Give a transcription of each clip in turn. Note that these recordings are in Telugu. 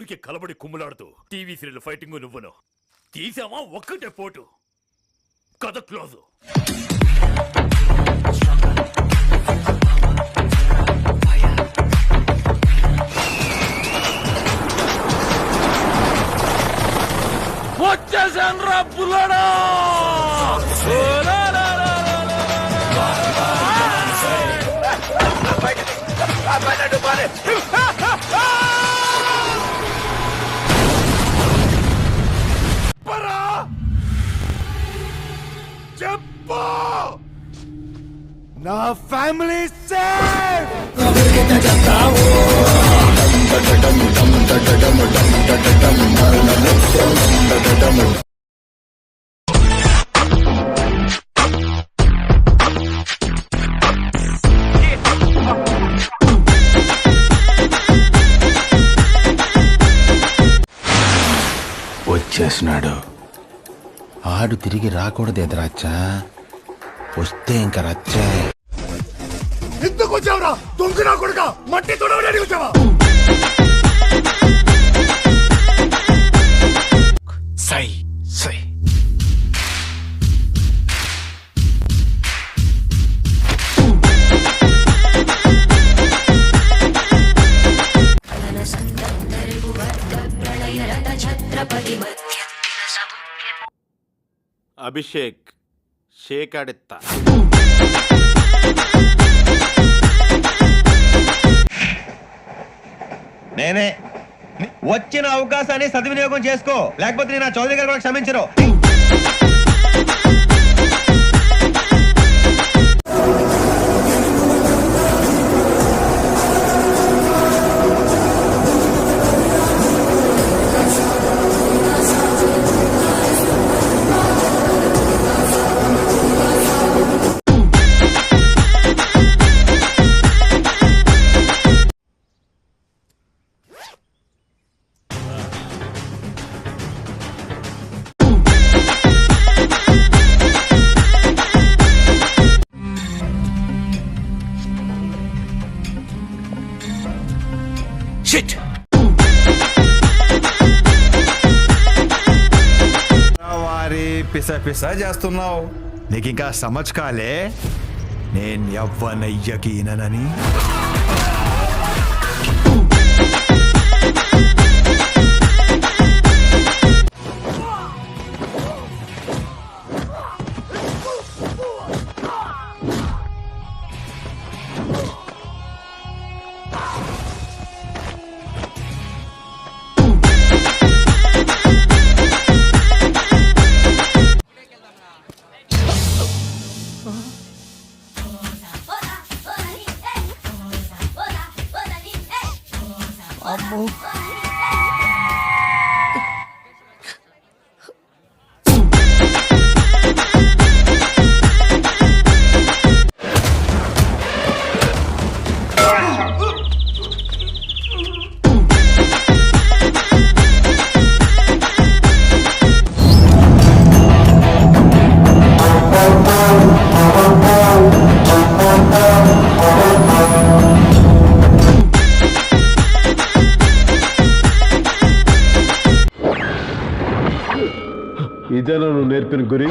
ఊరికి కలబడి కుమ్ములాడుతూ టీవీ సీరియల్ ఫైటింగ్ నువ్వును తీసామా ఒక్కటే పోటు కథ క్లోజు. వచ్చేసాన్రా పుల్లడా. చెప్పు నా ఫ్యామిలీ సేఫ్. వచ్చేసినాడు. ఆడు తిరిగి రాకూడదేది రచ్చా, వస్తే ఇంకా రచ్చే. ఎందుకు వచ్చావురా దొంగ నా కొడుక? మట్టి తొడవడానికి వచ్చావా? సై సై అభిషేక్ షేకాడెత్త. నేనే వచ్చిన అవకాశాన్ని సద్వినియోగం చేసుకో, లేకపోతే నేను నా చౌదరి గారు కూడా క్షమించరు. వారి పిస చేస్తున్నావు. నీకు ఇంకా సమజ్ కాలే నేను ఎవ్వనయ్యకీనని. ఇదేనా నువ్వు నేర్పిన గురి?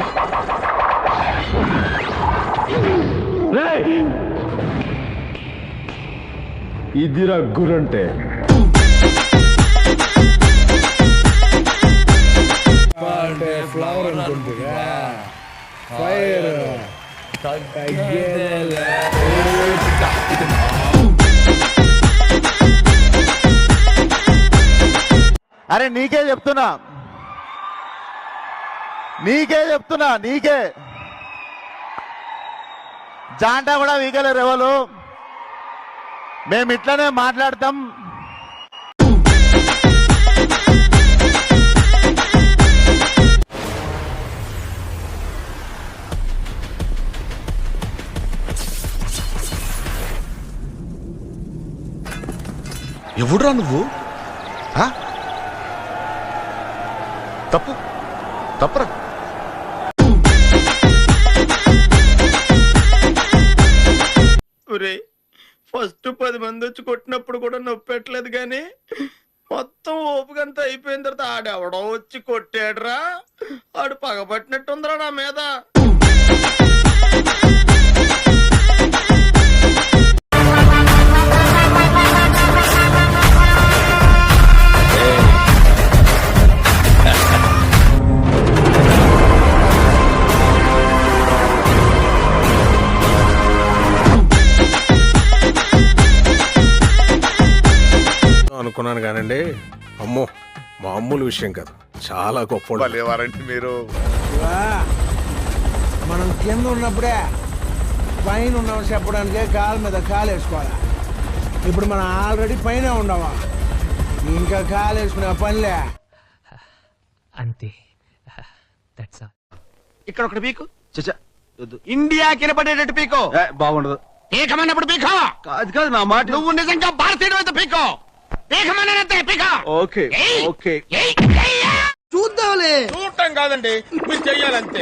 ఇదిరా గురంటే. ఫ్లవర్ అనుకుంటుగా ఫైర్ అరే నీకే చెప్తున్నా నీకే జాంటా కూడా వీగలేరు ఎవరు. మేము ఇట్లనే మాట్లాడతాం. ఎవడురా నువ్వు? తప్పురా. ఫస్ట్ 10 మంది వచ్చి కొట్టినప్పుడు కూడా నొప్పి పెట్టలేదు, కానీ మొత్తం ఓపికంతా అయిపోయిన తర్వాత ఆడెవడో వచ్చి కొట్టాడురా. ఆడు పగబట్టినట్టుందిరా నా మీద. అనుకున్నాను కానండి, అమ్మో మామూలు విషయం కాదు, చాలా గొప్ప. మీరు మనం కింద ఉన్నప్పుడే పైన ఉన్నామని చెప్పడానికే కాలు మీద కాలు వేసుకోవాలి. ఇప్పుడు మనం ఆల్రెడీ పైన ఉండవా, ఇంకా కాలు వేసుకునే పనిలే. అంతే. That's all. ఇక్కడ ఒకటి పీకు. ఇండియా కినపడేటట్టు పీకో. బాగుండదు. పీకమన్నప్పుడు పీకో. కాదు కాదు నా మాట. నువ్వు నిజంగా భారతీయుడు అయితే పీకో. పీకమన్నానంతే పీకో. Okay okay. చూద్దాంలే. చూడటం కాదండి, మీరు చెయ్యాలంతే.